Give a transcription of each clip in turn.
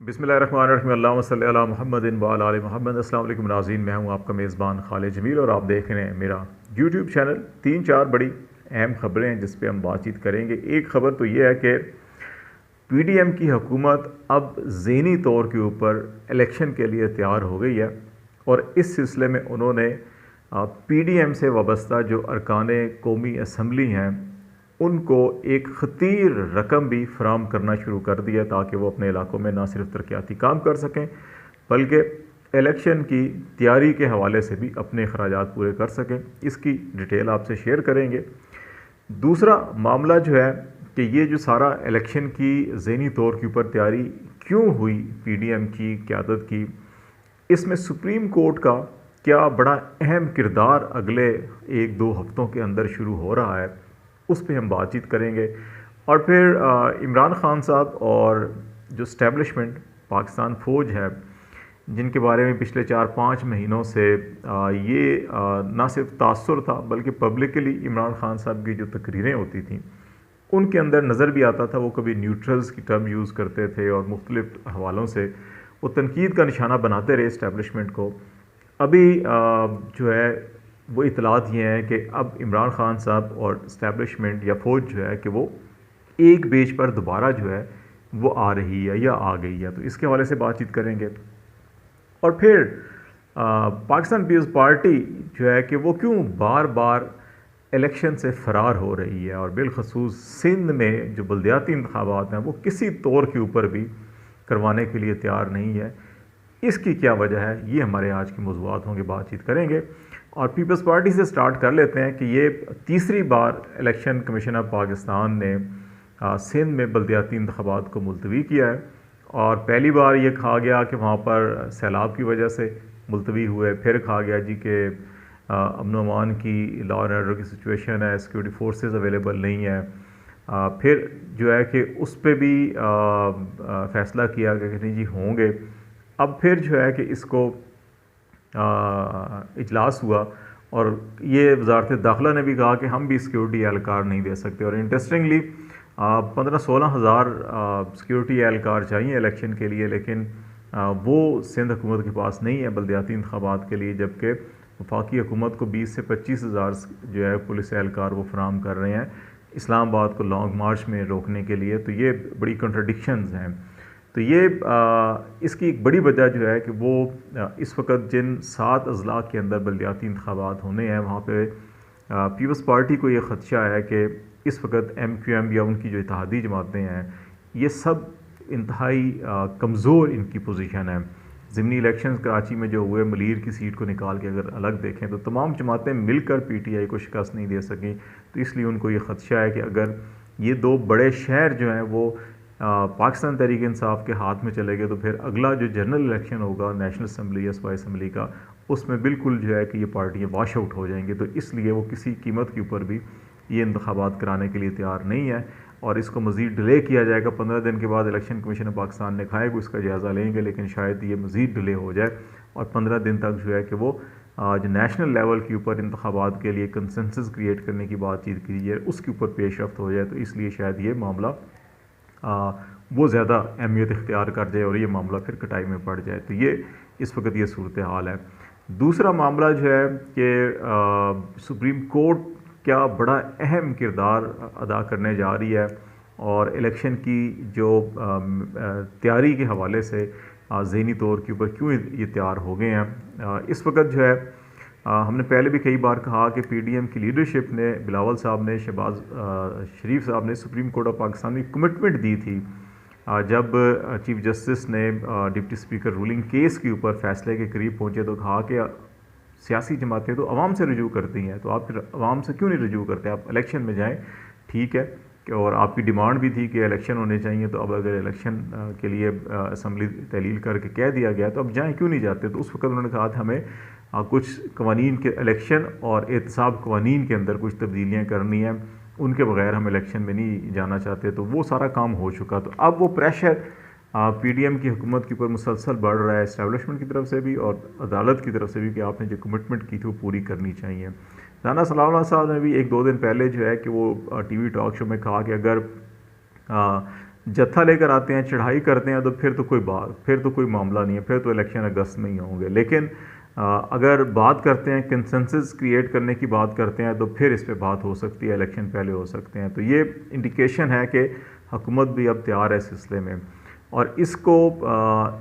बिस्मिल्लाहिर्रहमानिर्रहीम अल्लाहुम्मा सल्लि अला मुहम्मदिन व अला आलि मुहम्मद। अस्सलाम वालेकुम नाज़रीन, मैं हूं आपका मेज़बान खालिद जमील और आप देख रहे हैं मेरा यूट्यूब चैनल। 3-4 बड़ी अहम ख़बरें हैं जिस पे हम बातचीत करेंगे। एक ख़बर तो ये है कि पीडीएम की हुकूमत अब ज़हनी तौर के ऊपर इलेक्शन के लिए तैयार हो गई है और इस सिलसिले में उन्होंने पीडीएम से वाबस्ता जो अरकान कौमी असम्बली हैं उनको एक ख़तीर रकम भी फ़राहम करना शुरू कर दिया ताकि वो अपने इलाकों में ना सिर्फ तरक्याती काम कर सकें बल्कि इलेक्शन की तैयारी के हवाले से भी अपने अखराजात पूरे कर सकें। इसकी डिटेल आपसे शेयर करेंगे। दूसरा मामला जो है कि ये जो सारा इलेक्शन की ज़हनी तौर के ऊपर तैयारी क्यों हुई पीडीएम की क़यादत की, इसमें सुप्रीम कोर्ट का क्या बड़ा अहम किरदार अगले 1-2 हफ़्तों के अंदर शुरू हो रहा है, उस पर हम बातचीत करेंगे। और फिर इमरान खान साहब और जो इस्टेब्लिशमेंट पाकिस्तान फ़ौज है जिनके बारे में पिछले 4-5 महीनों से ये ना सिर्फ तासुर था बल्कि पब्लिकली इमरान खान साहब की जो तकरीरें होती थी उनके अंदर नज़र भी आता था। वो कभी न्यूट्रल्स की टर्म यूज़ करते थे और मुख्तलिफ हवालों से वो तनकीद का निशाना बनाते रहे इस्टेब्लिशमेंट को। अभी जो है वो इतलात ये हैं कि अब इमरान खान साहब और इस्टेब्लिशमेंट या फ़ौज जो है कि वो एक बेज पर दोबारा जो है वो आ रही है या आ गई है, तो इसके हवाले से बातचीत करेंगे। और फिर पाकिस्तान पीपल्स पार्टी जो है कि वो क्यों बार बार इलेक्शन से फ़रार हो रही है और बिलखसूस सिंध में जो बल्दियाती इंतखाबात हैं वो किसी तौर के ऊपर भी करवाने के लिए तैयार नहीं है। इसकी क्या वजह है, ये हमारे आज के मौज़ूआत होंगे, बातचीत करेंगे। और पीपल्स पार्टी से स्टार्ट कर लेते हैं कि ये तीसरी बार इलेक्शन कमीशन ऑफ पाकिस्तान ने सिंध में बल्दियाती इंतखाबात को मुलतवी किया है। और पहली बार ये कहा गया कि वहाँ पर सैलाब की वजह से मुलतवी हुए, फिर कहा गया जी कि अमन अमान की, लॉ एंड ऑर्डर की सिचुएशन है, सिक्योरिटी फोर्सेस अवेलेबल नहीं है। फिर जो है कि उस पर भी फ़ैसला किया गया कि नहीं जी होंगे। अब फिर जो है कि इसको इजलास हुआ और ये वजारत दाखिला ने भी कहा कि हम भी सिक्योरिटी एहलकार नहीं दे सकते। और इंटरेस्टिंगली 15-16 हज़ार सिक्योरिटी एहलकार चाहिए इलेक्शन के लिए, लेकिन वो सिंध हुकूमत के पास नहीं है बल्दियाती इंतखाबात के लिए, जबकि वफाकी हुकूमत को 20 से 25 हज़ार जो है पुलिस एहलकार वो फराहम कर रहे हैं इस्लामाबाद को लॉन्ग मार्च में रोकने के लिए। तो ये बड़ी कंट्रडिक्शंस हैं। तो ये इसकी एक बड़ी वजह जो है कि वो इस वक्त जिन 7 अजला के अंदर बल्दियाती इंतखाबात होने हैं वहाँ पे पीपल्स पार्टी को ये ख़दशा है कि इस वक्त MQM या उनकी जो इत्तेहादी जमातें हैं ये सब इंतहाई कमज़ोर इनकी पोजीशन है। ज़िमनी इलेक्शन कराची में जो हुए, मलीर की सीट को निकाल के अगर अलग देखें तो तमाम जमातें मिलकर PTI को शिकस्त नहीं दे सकें। तो इसलिए उनको ये ख़दशा है कि अगर ये 2 बड़े शहर जो हैं वो पाकिस्तान तहरीक इंसाफ के हाथ में चले गए तो फिर अगला जो जनरल इलेक्शन होगा नेशनल असम्बली या सूबाई असम्बली का, उसमें बिल्कुल जो है कि ये पार्टियाँ वॉश आउट हो जाएंगी। तो इसलिए वो किसी कीमत के ऊपर भी ये इंतखाबात कराने के लिए तैयार नहीं है और इसको मज़ीद डिले किया जाएगा। 15 दिन के बाद इलेक्शन कमीशन पाकिस्तान ने खाएगा, इसका जायज़ा लेंगे, लेकिन शायद ये मज़ीद डिले हो जाए और 15 दिन तक जो है कि वो जो नेशनल लेवल के ऊपर इंतखाबात के लिए कंसेंसस क्रिएट करने की बातचीत की है उसके ऊपर पेशरफ्त हो जाए। तो इसलिए शायद ये मामला वो ज़्यादा अहमियत इख्तियार कर जाए और ये मामला फिर कटाई में पड़ जाए। तो ये इस वक्त ये सूरत हाल है। दूसरा मामला जो है कि सुप्रीम कोर्ट क्या बड़ा अहम किरदार अदा करने जा रही है और इलेक्शन की जो तैयारी के हवाले से ज़हनी तौर के ऊपर क्यों ये तैयार हो गए हैं। इस वक्त जो है हमने पहले भी कई बार कहा कि PDM की लीडरशिप ने, बिलावल साहब ने, शहबाज शरीफ साहब ने सुप्रीम कोर्ट ऑफ पाकिस्तान में कमिटमेंट दी थी जब चीफ जस्टिस ने डिप्टी स्पीकर रूलिंग केस के ऊपर फ़ैसले के करीब पहुँचे तो कहा कि सियासी जमातें तो आवाम से रजू करती हैं, तो आप फिर आवाम से क्यों नहीं रजू करते, आप इलेक्शन में जाएँ। ठीक है कि और आपकी डिमांड भी थी कि इलेक्शन होने चाहिए, तो अब अगर इलेक्शन के लिए असम्बली तहलील करके कह दिया गया तो अब जाएँ, क्यों नहीं जाते। तो उस वक्त उन्होंने कहा था हमें कुछ कवानीन के इलेक्शन और एहतसाब कवानीन के अंदर कुछ तब्दीलियाँ करनी हैं, उनके बगैर हम इलेक्शन में नहीं जाना चाहते। तो वो सारा काम हो चुका। तो अब वो प्रेशर PDM की हुकूमत के ऊपर मुसलसल बढ़ रहा है, इस्टेब्लिशमेंट की तरफ से भी और अदालत की तरफ से भी, कि आपने जो कमिटमेंट की थी वो पूरी करनी चाहिए। राना सलाउल्लाह साहब ने भी 1-2 दिन पहले जो है कि वो TV टॉक शो में कहा कि अगर जत्था लेकर आते हैं, चढ़ाई करते हैं, तो फिर तो कोई मामला नहीं है, फिर तो इलेक्शन अगस्त में ही होंगे। लेकिन अगर बात करते हैं कंसेंसस क्रिएट करने की बात करते हैं, तो फिर इस पे बात हो सकती है, इलेक्शन पहले हो सकते हैं। तो ये इंडिकेशन है कि हुकूमत भी अब तैयार है इस सिलसिले में, और इसको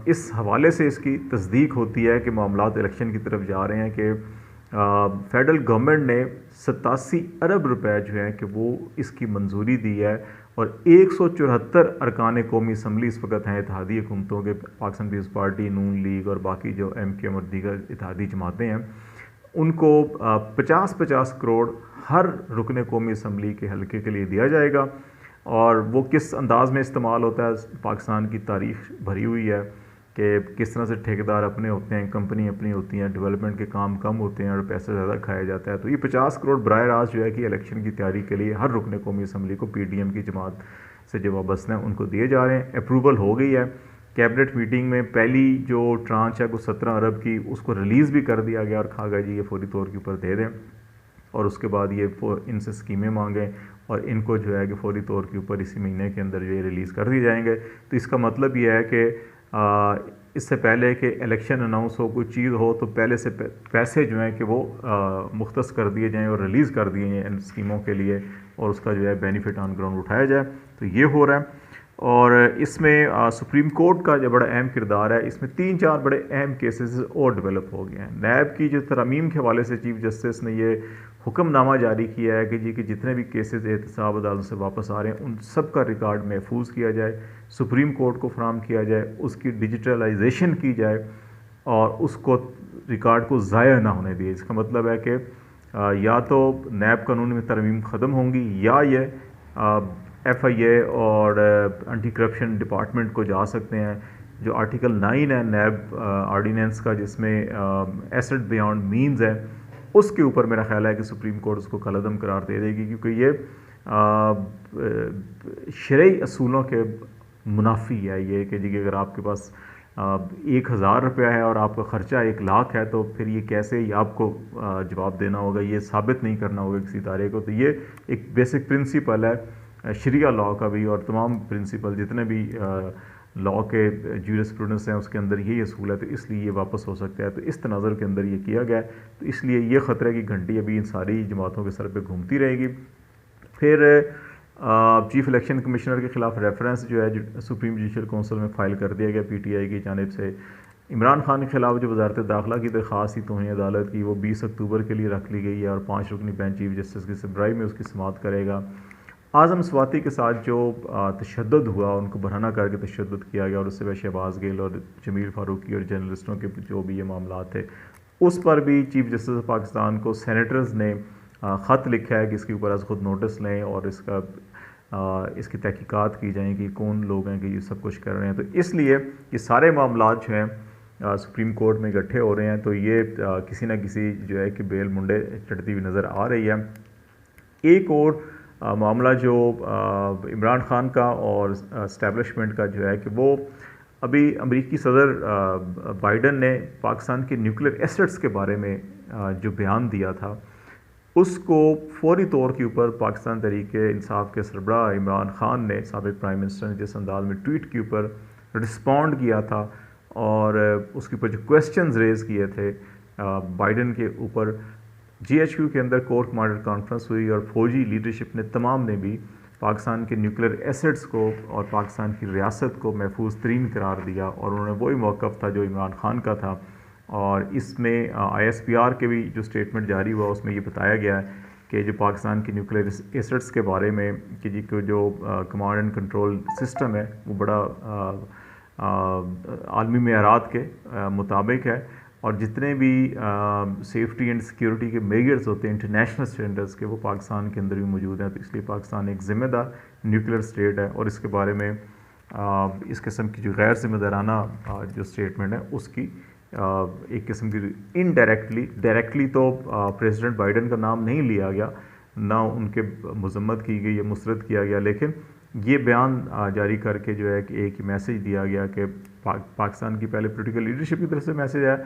इस हवाले से इसकी तस्दीक होती है कि मामलात इलेक्शन की तरफ जा रहे हैं कि फेडरल गवर्नमेंट ने 87 अरब रुपए जो हैं कि वो इसकी मंजूरी दी है, और 174 अरकान कौमी असम्बली इस वक्त हैं इत्तेहादी हुकूमतों के, पाकिस्तान पीपल्स पार्टी, नून लीग और बाकी जो MKM और दीगर इत्तेहादी जमातें हैं, उनको 50-50 करोड़ हर रुकन कौमी असम्बली के हल्के के लिए दिया जाएगा। और वो किस अंदाज़ में इस्तेमाल होता है, पाकिस्तान की तारीख भरी हुई है कि किस तरह से ठेकेदार अपने होते हैं, कंपनी अपनी होती हैं, डेवलपमेंट के काम कम होते हैं और पैसा ज़्यादा खाया जाता है। तो ये 50 करोड़ बराह रास्त जो है कि इलेक्शन की तैयारी के लिए हर रुकन कौमी असम्बली को PDM की जमात से जो वाबस्ता हैं उनको दिए जा रहे हैं। अप्रूवल हो गई है कैबिनेट मीटिंग में, पहली जो ट्रांच है वो 17 अरब की, उसको रिलीज़ भी कर दिया गया और कहा गया जी ये फौरी तौर के ऊपर दे दें, और उसके बाद ये इनसे स्कीमें मांगें और इनको जो है कि फौरी तौर के ऊपर इसी महीने के अंदर जो ये रिलीज़ कर दिए जाएंगे। तो इसका मतलब ये है कि इससे पहले कि इलेक्शन अनाउंस हो, कोई चीज़ हो, तो पहले से पैसे जो हैं कि वो मुख्तस कर दिए जाएँ और रिलीज़ कर दिए जाएँ इन स्कीमों के लिए, और उसका जो है बेनिफिट ऑन ग्राउंड उठाया जाए। तो ये हो रहा है। और इसमें सुप्रीम कोर्ट का जो बड़ा अहम किरदार है, इसमें 3-4 बड़े अहम केसेस और डेवलप हो गए हैं। नैब की जो तरमीम के हवाले से चीफ जस्टिस ने ये हुक्मनामा जारी किया है कि जी कि जितने भी केसेस एहतसाब अदालत से वापस आ रहे हैं उन सब का रिकॉर्ड महफूज किया जाए, सुप्रीम कोर्ट को फराम किया जाए, उसकी डिजिटलाइजेशन की जाए और उसको रिकॉर्ड को ज़ाया ना होने दिए। इसका मतलब है कि या तो नैब कानून में तरमीम ख़त्म होंगी, या ये FIA और एंटी करप्शन डिपार्टमेंट को जा सकते हैं। जो आर्टिकल 9 है नैब आर्डीनेंस का, जिसमें एसेट बियॉन्ड मीन्स है, उसके ऊपर मेरा ख्याल है कि सुप्रीम कोर्ट उसको कलअदम करार दे देगी, क्योंकि ये शरई असूलों के मुनाफी है। ये कि जी अगर आपके पास 1000 रुपया है और आपका ख़र्चा 1 लाख है, तो फिर ये कैसे ही आपको जवाब देना होगा, ये साबित नहीं करना होगा किसी इदारे को। तो ये एक बेसिक प्रिंसिपल है शरिया लॉ का भी, और तमाम प्रिंसिपल जितने भी लॉ के ज्यूरिस्प्रूडेंस हैं उसके अंदर यही असूल है। तो इसलिए ये वापस हो सकता है। तो इस तनाज़ुर के अंदर ये किया गया है। तो इसलिए ये ख़तरे की घंटी अभी इन सारी जमातों के सर पे घूमती रहेगी। फिर चीफ इलेक्शन कमिश्नर के ख़िलाफ़ रेफरेंस जो है जो सुप्रीम जुडिशल काउंसिल में फ़ाइल कर दिया गया PTI की जानिब से। इमरान खान के ख़िलाफ़ जो वजारत दाखिला की दरख्वास्त थी तौहीन अदालत की, वो 20 अक्टूबर के लिए रख ली गई है, और 5 रुकनी बेंच चीफ जस्टिस की सरबराही में उसकी समाअत करेगा। आज़म स्वाति के साथ जो तशद्दुद हुआ, उनको बहाना करके तशद्दुद किया गया, और उससे वह शहबाज गिल और जमील फारूकी और जर्नलिस्टों के जो भी ये मामला थे, उस पर भी चीफ जस्टिस ऑफ पाकिस्तान को सेनेटर्स ने ख़त लिखा है कि इसके ऊपर ख़ुद नोटिस लें और इसकी तहकीकात की जाए कि कौन लोग हैं कि ये सब कुछ कर रहे हैं। तो इसलिए ये सारे मामला जो हैं सुप्रीम कोर्ट में इकट्ठे हो रहे हैं। तो ये किसी न किसी जो है कि बेल मुंडे चढ़ती हुई नज़र आ रही है। एक और मामला जो इमरान खान का और इस्टेब्लिशमेंट का जो है कि वो अभी अमेरिकी सदर बाइडन ने पाकिस्तान के न्यूक्लियर एसेट्स के बारे में जो बयान दिया था, उसको फौरी तौर के ऊपर पाकिस्तान तहरीक इंसाफ के सरबराह इमरान खान ने, साबिक़ प्राइम मिनिस्टर ने जिस अंदाज में ट्वीट के ऊपर रिस्पॉन्ड किया था और उसके ऊपर जो क्वेश्चंस रेज़ किए थे बाइडन के ऊपर, GHQ के अंदर कोर कमांडर कॉन्फ्रेंस हुई और फौजी लीडरशिप ने तमाम ने भी पाकिस्तान के न्यूक्लियर एसेट्स को और पाकिस्तान की रियासत को महफूज तरीन करार दिया, और उन्होंने वही मौक़िफ़ था जो इमरान खान का था। और इसमें ISPR के भी जो स्टेटमेंट जारी हुआ उसमें ये बताया गया है कि जो पाकिस्तान की न्यूक्लियर एसेट्स के बारे में कि जी को जो कमांड एंड कंट्रोल सिस्टम है वो बड़ा आलमी मेयारात के मुताबिक है, और जितने भी सेफ्टी एंड सिक्योरिटी के मेजर्स होते हैं इंटरनेशनल स्टैंडर्ड्स के, वो पाकिस्तान के अंदर भी मौजूद हैं। तो इसलिए पाकिस्तान एक ज़िम्मेदार न्यूक्लियर स्टेट है, और इसके बारे में इस किस्म की जो गैर ज़िम्मेदाराना जो स्टेटमेंट है उसकी एक किस्म की डायरेक्टली तो प्रेसिडेंट बाइडन का नाम नहीं लिया गया, ना उनके मजम्मत की गई या मुस्तरद किया गया, लेकिन ये बयान जारी करके जो है कि एक मैसेज दिया गया कि पाकिस्तान की पहले पॉलिटिकल लीडरशिप की तरफ से मैसेज आया,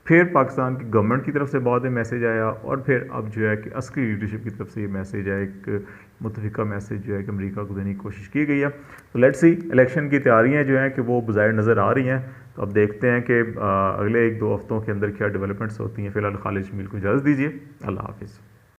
फिर पाकिस्तान की गवर्नमेंट की तरफ से बाद में मैसेज आया, और फिर अब जो है कि अस्करी लीडरशिप की तरफ से ये मैसेज आया, एक मुतफिका मैसेज जो है कि अमेरिका को देने की कोशिश की गई है। तो लेट्स सी, इलेक्शन की तैयारियां जो हैं कि वो बज़ाहिर नज़र आ रही हैं। तो अब देखते हैं कि अगले 1-2 हफ्तों के अंदर क्या डेवलपमेंट्स होती हैं। फ़िलहाल खालिद जमील को इजाज़त दीजिए। अल्लाह हाफिज़।